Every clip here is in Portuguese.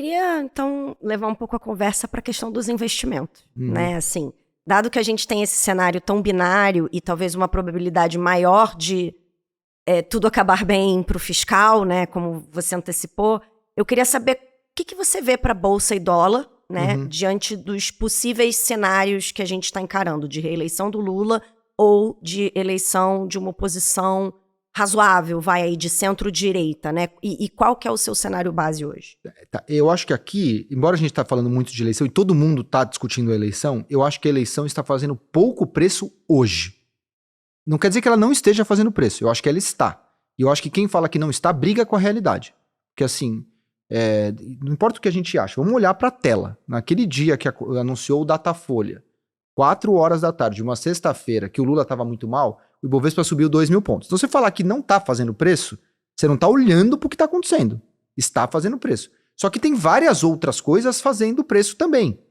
queria, então, levar um pouco a conversa para a questão dos investimentos, né? Assim, dado que a gente tem esse cenário tão binário e talvez uma probabilidade maior de tudo acabar bem para o fiscal, né? Como você antecipou, eu queria saber o que você vê para Bolsa e dólar, né? Diante dos possíveis cenários que a gente está encarando, de reeleição do Lula ou de eleição de uma oposição razoável, vai aí, de centro-direita, né? E qual que é o seu cenário base hoje? Tá, eu acho que aqui, embora a gente está falando muito de eleição e todo mundo está discutindo a eleição, eu acho que a eleição está fazendo pouco preço hoje. Não quer dizer que ela não esteja fazendo preço, eu acho que ela está. E eu acho que quem fala que não está, briga com a realidade. Porque assim, não importa o que a gente acha, vamos olhar para a tela. Naquele dia que anunciou o Datafolha, 4 horas da tarde, uma sexta-feira, que o Lula estava muito mal, o Ibovespa subiu 2.000 pontos. Então, você falar que não está fazendo preço, você não está olhando para o que está acontecendo. Está fazendo preço. Só que tem várias outras coisas fazendo preço também.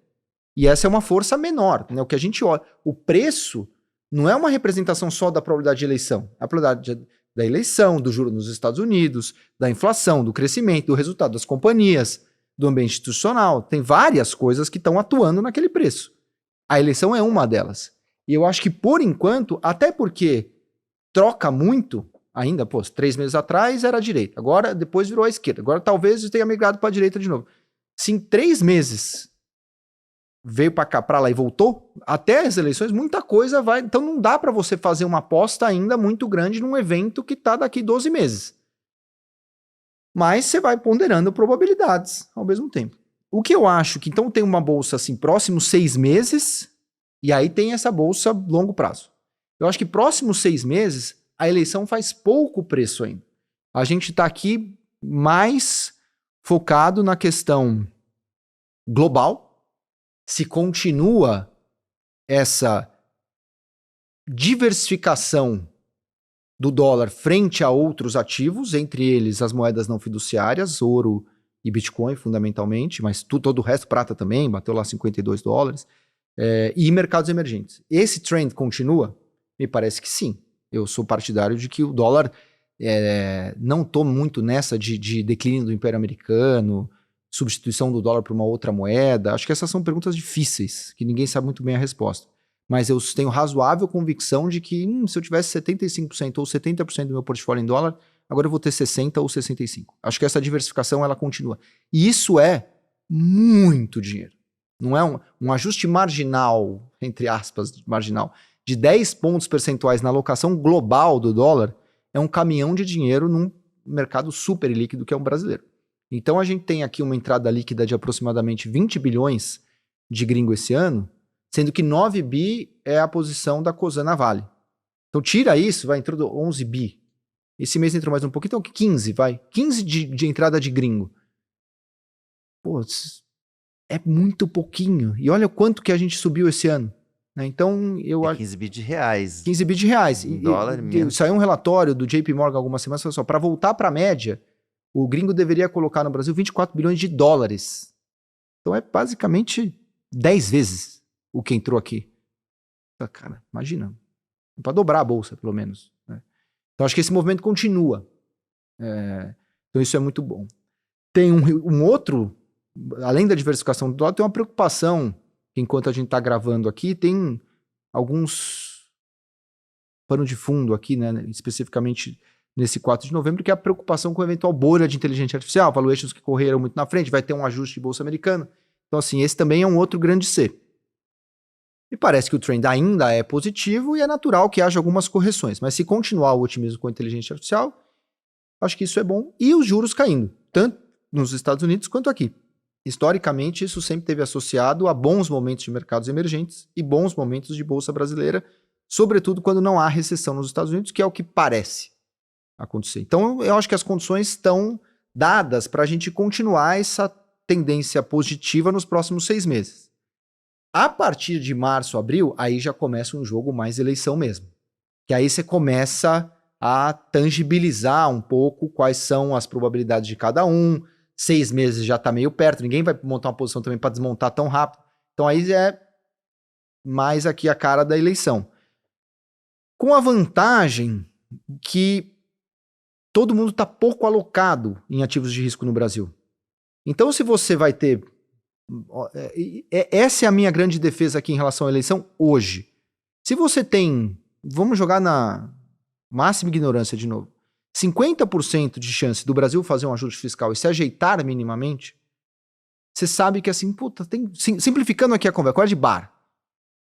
E essa é uma força menor, né? O que a gente olha. O preço não é uma representação só da probabilidade de eleição. A probabilidade da eleição, do juro nos Estados Unidos, da inflação, do crescimento, do resultado das companhias, do ambiente institucional. Tem várias coisas que estão atuando naquele preço. A eleição é uma delas. E eu acho que, por enquanto, até porque troca muito, ainda, 3 meses atrás era a direita, agora depois virou a esquerda, agora talvez tenha migrado para a direita de novo. Se em 3 meses veio para cá, para lá e voltou, até as eleições, muita coisa vai... Então não dá para você fazer uma aposta ainda muito grande num evento que está daqui 12 meses. Mas você vai ponderando probabilidades ao mesmo tempo. O que eu acho que então tem uma bolsa assim, próximos 6 meses... E aí tem essa bolsa longo prazo. Eu acho que próximos 6 meses, a eleição faz pouco preço ainda. A gente está aqui mais focado na questão global. Se continua essa diversificação do dólar frente a outros ativos, entre eles as moedas não fiduciárias, ouro e Bitcoin fundamentalmente, mas todo o resto, prata também, bateu lá $52. E mercados emergentes. Esse trend continua? Me parece que sim. Eu sou partidário de que o dólar, não estou muito nessa de declínio do Império Americano, substituição do dólar por uma outra moeda. Acho que essas são perguntas difíceis, que ninguém sabe muito bem a resposta. Mas eu tenho razoável convicção de que se eu tivesse 75% ou 70% do meu portfólio em dólar, agora eu vou ter 60% ou 65%. Acho que essa diversificação ela continua. E isso é muito dinheiro. Não é um ajuste marginal, entre aspas, marginal, de 10 pontos percentuais na alocação global do dólar, é um caminhão de dinheiro num mercado super líquido que é um brasileiro. Então a gente tem aqui uma entrada líquida de aproximadamente 20 bilhões de gringo esse ano, sendo que 9 bi é a posição da Cosan Vale. Então tira isso, entrou 11 bi. Esse mês entrou mais um pouquinho, então 15, 15 de entrada de gringo. Pô, é muito pouquinho. E olha o quanto que a gente subiu esse ano. Né? Então, eu acho... 15 bi de reais. 15 bi de reais. Em dólar mesmo. Saiu um relatório do JP Morgan algumas semanas, falou só, para voltar para a média, o gringo deveria colocar no Brasil 24 bilhões de dólares. Então é basicamente 10 vezes o que entrou aqui. Cara, imagina. Para dobrar a bolsa, pelo menos. Né? Então acho que esse movimento continua. Então isso é muito bom. Tem um outro... Além da diversificação do dólar, tem uma preocupação, que enquanto a gente está gravando aqui, tem alguns pano de fundo aqui, né, especificamente nesse 4 de novembro, que é a preocupação com a eventual bolha de inteligência artificial, valuations que correram muito na frente, vai ter um ajuste de bolsa americana. Então, assim, esse também é um outro grande C. E parece que o trend ainda é positivo e é natural que haja algumas correções, mas se continuar o otimismo com a inteligência artificial, acho que isso é bom. E os juros caindo, tanto nos Estados Unidos quanto aqui. Historicamente, isso sempre esteve associado a bons momentos de mercados emergentes e bons momentos de bolsa brasileira, sobretudo quando não há recessão nos Estados Unidos, que é o que parece acontecer. Então, eu acho que as condições estão dadas para a gente continuar essa tendência positiva nos próximos 6 meses. A partir de março, abril, aí já começa um jogo mais eleição mesmo. Que aí você começa a tangibilizar um pouco quais são as probabilidades de cada um. 6 meses já está meio perto, ninguém vai montar uma posição também para desmontar tão rápido. Então aí é mais aqui a cara da eleição. Com a vantagem que todo mundo está pouco alocado em ativos de risco no Brasil. Então, se você vai ter... Essa é a minha grande defesa aqui em relação à eleição hoje. Se você tem... Vamos jogar na máxima ignorância de novo. 50% de chance do Brasil fazer um ajuste fiscal e se ajeitar minimamente, você sabe que assim, puta, tem... Simplificando aqui a conversa, de bar.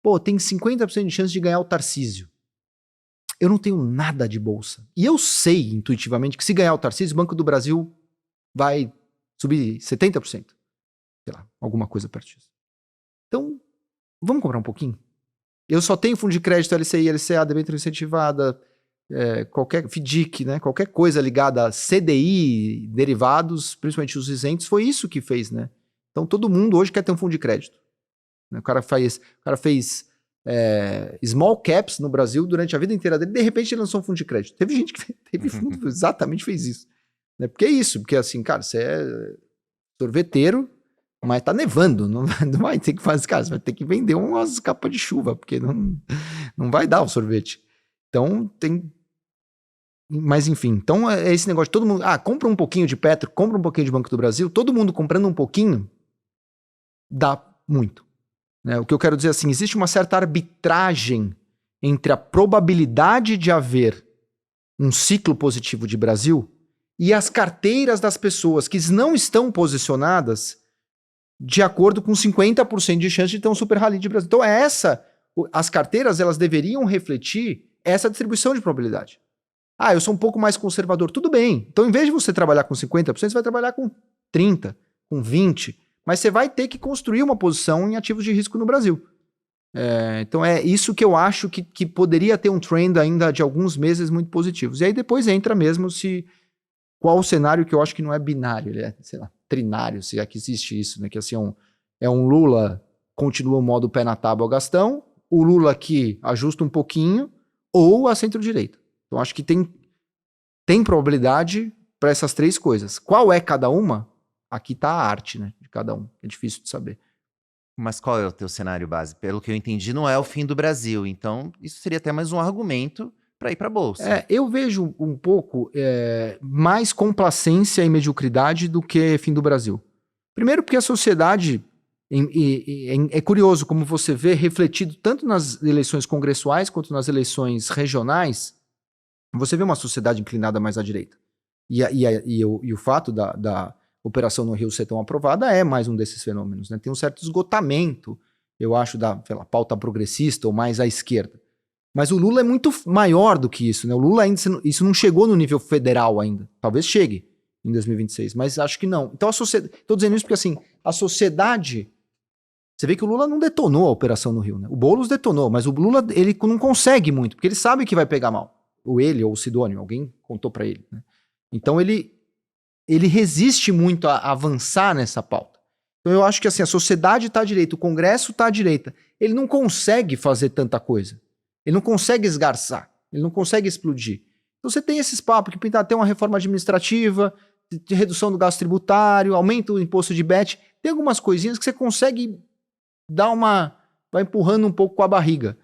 Pô, tem 50% de chance de ganhar o Tarcísio. Eu não tenho nada de bolsa. E eu sei, intuitivamente, que se ganhar o Tarcísio, o Banco do Brasil vai subir 70%. Sei lá, alguma coisa perto disso. Então, vamos comprar um pouquinho? Eu só tenho fundo de crédito, LCI, LCA, debênture incentivada, qualquer FDIC, né? Qualquer coisa ligada a CDI, derivados, principalmente os isentos, foi isso que fez, né? Então, todo mundo hoje quer ter um fundo de crédito. O cara fez small caps no Brasil durante a vida inteira dele, de repente ele lançou um fundo de crédito. Teve gente que teve fundo que exatamente fez isso. Né? Porque é isso, porque assim, cara, você é sorveteiro, mas tá nevando, não vai ter que fazer, cara, você vai ter que vender umas capas de chuva, porque não vai dar o sorvete. Então tem... Mas enfim, então é esse negócio de todo mundo, compra um pouquinho de Petro, compra um pouquinho de Banco do Brasil, todo mundo comprando um pouquinho, dá muito. Né? O que eu quero dizer assim, existe uma certa arbitragem entre a probabilidade de haver um ciclo positivo de Brasil e as carteiras das pessoas que não estão posicionadas de acordo com 50% de chance de ter um super rally de Brasil. Então as carteiras elas deveriam refletir essa distribuição de probabilidade. Eu sou um pouco mais conservador, tudo bem. Então, em vez de você trabalhar com 50%, você vai trabalhar com 30%, com 20%. Mas você vai ter que construir uma posição em ativos de risco no Brasil. Então é isso que eu acho que poderia ter um trend ainda de alguns meses muito positivos. E aí depois entra mesmo qual o cenário que eu acho que não é binário, ele é, sei lá, trinário, se é que existe isso, né? Que assim é um Lula continua o modo pé na tábua Gastão, o Lula que ajusta um pouquinho, ou a centro-direita. Então acho que tem probabilidade para essas três coisas. Qual é cada uma? Aqui está a arte, né, de cada um. É difícil de saber. Mas qual é o teu cenário base? Pelo que eu entendi, não é o fim do Brasil. Então, isso seria até mais um argumento para ir para a Bolsa. Eu vejo um pouco mais complacência e mediocridade do que fim do Brasil. Primeiro porque a sociedade... É curioso como você vê refletido tanto nas eleições congressuais quanto nas eleições regionais, você vê uma sociedade inclinada mais à direita. E o fato da operação no Rio ser tão aprovada é mais um desses fenômenos. Né? Tem um certo esgotamento, eu acho, da pauta progressista ou mais à esquerda. Mas o Lula é muito maior do que isso. Né? O Lula ainda, isso não chegou no nível federal ainda. Talvez chegue em 2026, mas acho que não. Então estou dizendo isso porque assim, a sociedade... Você vê que o Lula não detonou a operação no Rio. Né? O Boulos detonou, mas o Lula ele não consegue muito, porque ele sabe que vai pegar mal. Ou ele, ou o Sidônio, alguém contou para ele. Né? Então ele resiste muito a avançar nessa pauta. Então eu acho que assim, a sociedade está à direita, o Congresso está à direita. Ele não consegue fazer tanta coisa. Ele não consegue esgarçar. Ele não consegue explodir. Então você tem esses papos que pintar ter uma reforma administrativa, de redução do gasto tributário, aumento do imposto de BET. Tem algumas coisinhas que você consegue vai empurrando um pouco com a barriga.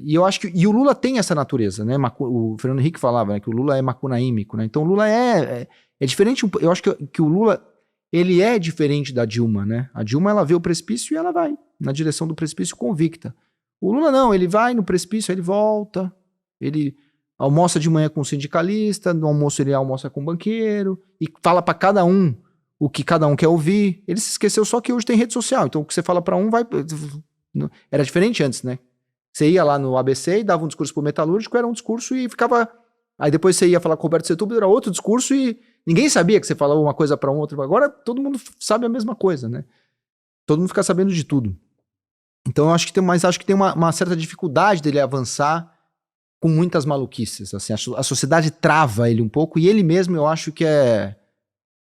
E eu acho que o Lula tem essa natureza, né? O Fernando Henrique falava, né, que o Lula é macunaímico, né? Então o Lula é diferente. Eu acho que o Lula ele é diferente da Dilma, né? A Dilma ela vê o precipício e ela vai na direção do precipício convicta. O Lula não, ele vai no precipício, ele volta, ele almoça de manhã com o sindicalista, no almoço ele almoça com o banqueiro e fala para cada um o que cada um quer ouvir. Ele se esqueceu só que hoje tem rede social, então o que você fala para um vai... Era diferente antes, né? Você ia lá no ABC e dava um discurso pro metalúrgico, era um discurso e ficava... Aí depois você ia falar com o Roberto Setúbal, era outro discurso e ninguém sabia que você falava uma coisa para um outro. Agora todo mundo sabe a mesma coisa, né? Todo mundo fica sabendo de tudo. Então eu acho que tem uma certa dificuldade dele avançar com muitas maluquices. Assim, a sociedade trava ele um pouco e ele mesmo eu acho que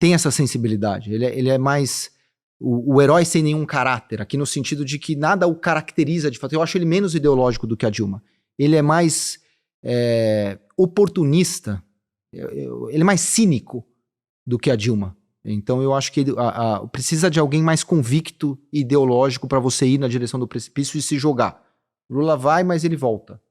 tem essa sensibilidade. Ele é mais o herói sem nenhum caráter, aqui no sentido de que nada o caracteriza de fato. Eu acho ele menos ideológico do que a Dilma. Ele é mais oportunista, ele é mais cínico do que a Dilma. Então eu acho que precisa de alguém mais convicto e ideológico para você ir na direção do precipício e se jogar. O Lula vai, mas ele volta.